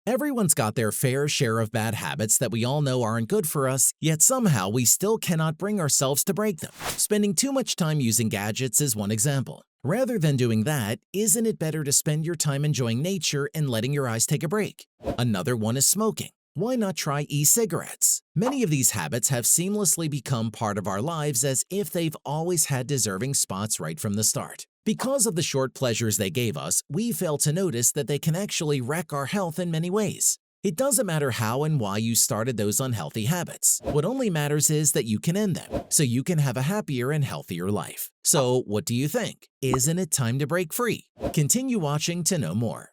Everyone's got their fair share of bad habits that we all know aren't good for us, yet somehow we still cannot bring ourselves to break them. Spending too much time using gadgets is one example. Rather than doing that, isn't it better to spend your time enjoying nature and letting your eyes take a break? Another one is smoking. Why not try e-cigarettes? Many of these habits have seamlessly become part of our lives as if they've always had deserving spots right from the start. Because of the short pleasures they gave us, we fail to notice that they can actually wreck our health in many ways. It doesn't matter how and why you started those unhealthy habits. What only matters is that you can end them, so you can have a happier and healthier life. So, what do you think? Isn't it time to break free? Continue watching to know more.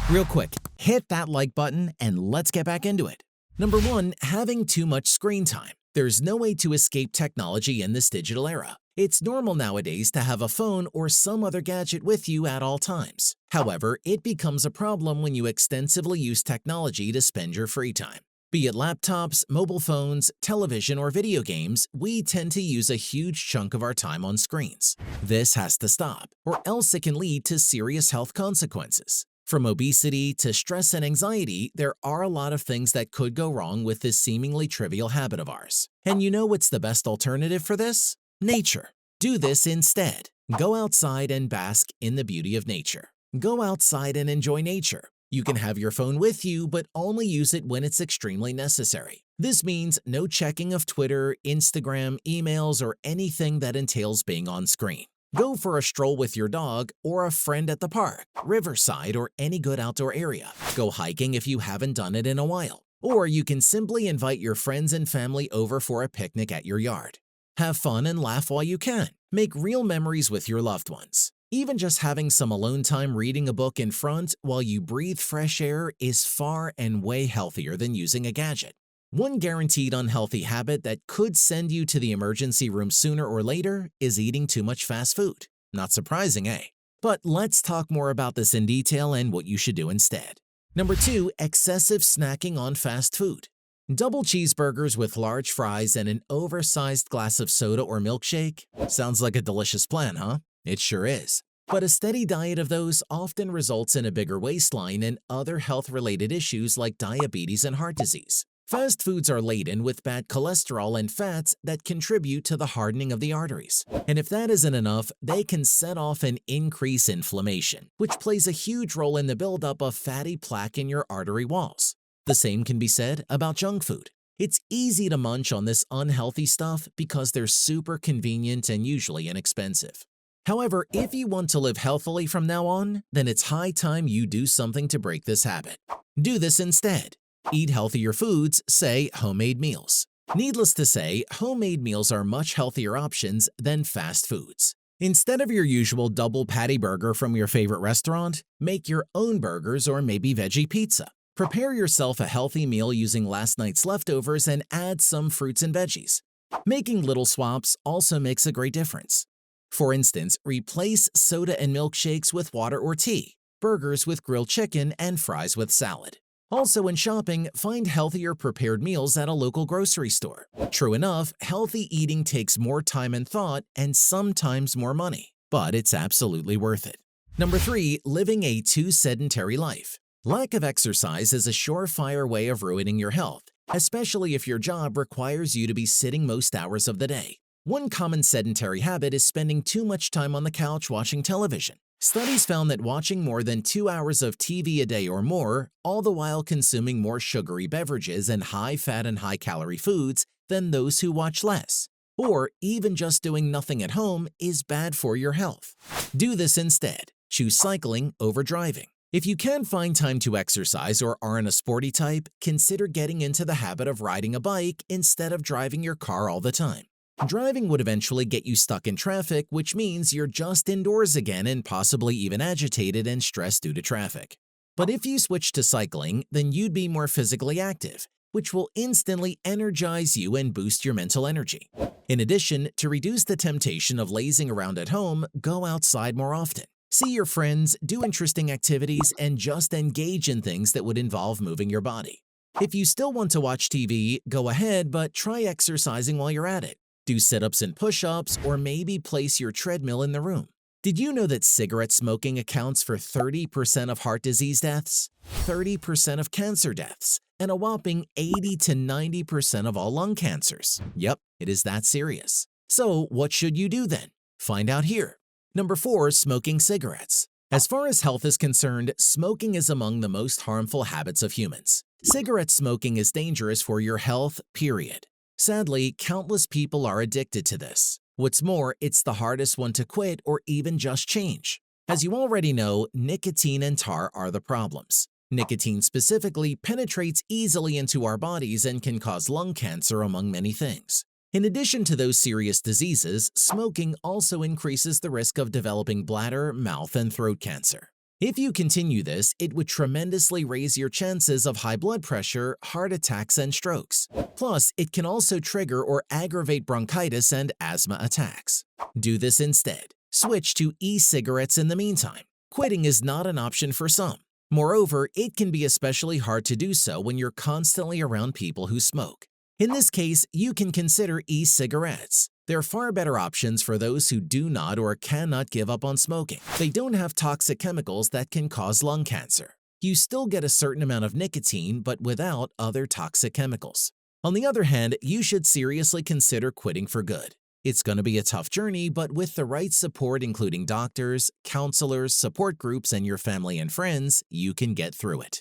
Real quick, hit that like button and let's get back into it. Number 1, having too much screen time. There's no way to escape technology in this digital era. It's normal nowadays to have a phone or some other gadget with you at all times. However, it becomes a problem when you extensively use technology to spend your free time. Be it laptops, mobile phones, television, or video games, we tend to use a huge chunk of our time on screens. This has to stop, or else it can lead to serious health consequences. From obesity to stress and anxiety, there are a lot of things that could go wrong with this seemingly trivial habit of ours. And you know what's the best alternative for this? Nature. Do this instead. Go outside and bask in the beauty of nature. Go outside and enjoy nature. You can have your phone with you, but only use it when it's extremely necessary. This means no checking of Twitter, Instagram, emails, or anything that entails being on screen. Go for a stroll with your dog or a friend at the park, riverside, or any good outdoor area. Go hiking if you haven't done it in a while. Or you can simply invite your friends and family over for a picnic at your yard. Have fun and laugh while you can. Make real memories with your loved ones. Even just having some alone time reading a book in front while you breathe fresh air is far and way healthier than using a gadget. One guaranteed unhealthy habit that could send you to the emergency room sooner or later is eating too much fast food. Not surprising, eh? But let's talk more about this in detail and what you should do instead. Number 2, excessive snacking on fast food. Double cheeseburgers with large fries and an oversized glass of soda or milkshake? Sounds like a delicious plan, huh? It sure is. But a steady diet of those often results in a bigger waistline and other health-related issues like diabetes and heart disease. Fast foods are laden with bad cholesterol and fats that contribute to the hardening of the arteries. And if that isn't enough, they can set off an increased inflammation, which plays a huge role in the buildup of fatty plaque in your artery walls. The same can be said about junk food. It's easy to munch on this unhealthy stuff because they're super convenient and usually inexpensive. However, if you want to live healthily from now on, then it's high time you do something to break this habit. Do this instead. Eat healthier foods, say homemade meals. Needless to say, homemade meals are much healthier options than fast foods. Instead of your usual double patty burger from your favorite restaurant, make your own burgers or maybe veggie pizza. Prepare yourself a healthy meal using last night's leftovers and add some fruits and veggies. Making little swaps also makes a great difference. For instance, replace soda and milkshakes with water or tea, burgers with grilled chicken, and fries with salad. Also, when shopping, find healthier prepared meals at a local grocery store. True enough, healthy eating takes more time and thought and sometimes more money, but it's absolutely worth it. Number 3, living a too sedentary life. Lack of exercise is a surefire way of ruining your health, especially if your job requires you to be sitting most hours of the day. One common sedentary habit is spending too much time on the couch watching television. Studies found that watching more than 2 hours of TV a day or more, all the while consuming more sugary beverages and high-fat and high-calorie foods than those who watch less, or even just doing nothing at home, is bad for your health. Do this instead. Choose cycling over driving. If you can't find time to exercise or aren't a sporty type, consider getting into the habit of riding a bike instead of driving your car all the time. Driving would eventually get you stuck in traffic, which means you're just indoors again and possibly even agitated and stressed due to traffic. But if you switch to cycling, then you'd be more physically active, which will instantly energize you and boost your mental energy. In addition, to reduce the temptation of lazing around at home, go outside more often. See your friends, do interesting activities, and just engage in things that would involve moving your body. If you still want to watch TV, go ahead, but try exercising while you're at it. Do sit-ups and push-ups, or maybe place your treadmill in the room. Did you know that cigarette smoking accounts for 30% of heart disease deaths, 30% of cancer deaths, and a whopping 80 to 90% of all lung cancers? Yep, it is that serious. So what should you do then? Find out here. Number 4. Smoking cigarettes. As far as health is concerned, smoking is among the most harmful habits of humans. Cigarette smoking is dangerous for your health, period. Sadly, countless people are addicted to this. What's more, it's the hardest one to quit or even just change. As you already know, nicotine and tar are the problems. Nicotine specifically penetrates easily into our bodies and can cause lung cancer, among many things. In addition to those serious diseases, smoking also increases the risk of developing bladder, mouth, and throat cancer. If you continue this, it would tremendously raise your chances of high blood pressure, heart attacks, and strokes. Plus, it can also trigger or aggravate bronchitis and asthma attacks. Do this instead. Switch to e-cigarettes in the meantime. Quitting is not an option for some. Moreover, it can be especially hard to do so when you're constantly around people who smoke. In this case, you can consider e-cigarettes. They're far better options for those who do not or cannot give up on smoking. They don't have toxic chemicals that can cause lung cancer. You still get a certain amount of nicotine, but without other toxic chemicals. On the other hand, you should seriously consider quitting for good. It's going to be a tough journey, but with the right support, including doctors, counselors, support groups, and your family and friends, you can get through it.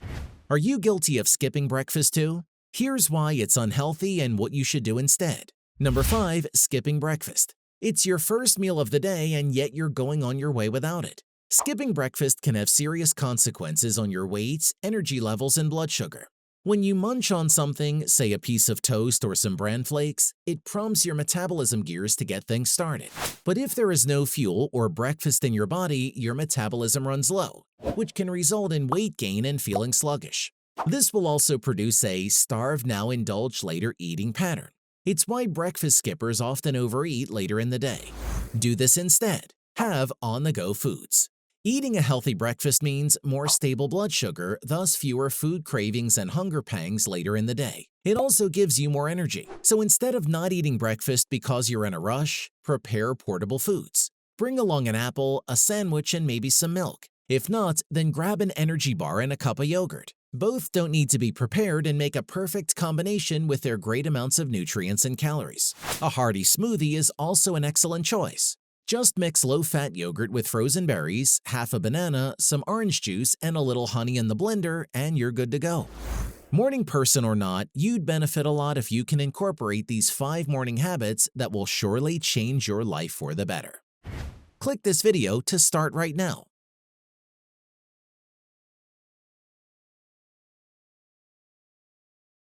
Are you guilty of skipping breakfast too? Here's why it's unhealthy and what you should do instead. Number 5. Skipping breakfast. It's your first meal of the day and yet you're going on your way without it. Skipping breakfast can have serious consequences on your weight, energy levels, and blood sugar. When you munch on something, say a piece of toast or some bran flakes, it prompts your metabolism gears to get things started. But if there is no fuel or breakfast in your body, your metabolism runs low, which can result in weight gain and feeling sluggish. This will also produce a starve now, indulge later eating pattern. It's why breakfast skippers often overeat later in the day. Do this instead. Have on-the-go foods. Eating a healthy breakfast means more stable blood sugar, thus fewer food cravings and hunger pangs later in the day. It also gives you more energy. So instead of not eating breakfast because you're in a rush, prepare portable foods. Bring along an apple, a sandwich, and maybe some milk. If not, then grab an energy bar and a cup of yogurt. Both don't need to be prepared and make a perfect combination with their great amounts of nutrients and calories. A hearty smoothie is also an excellent choice. Just mix low-fat yogurt with frozen berries, half a banana, some orange juice, and a little honey in the blender, and you're good to go. Morning person or not, you'd benefit a lot if you can incorporate these 5 morning habits that will surely change your life for the better. Click this video to start right now.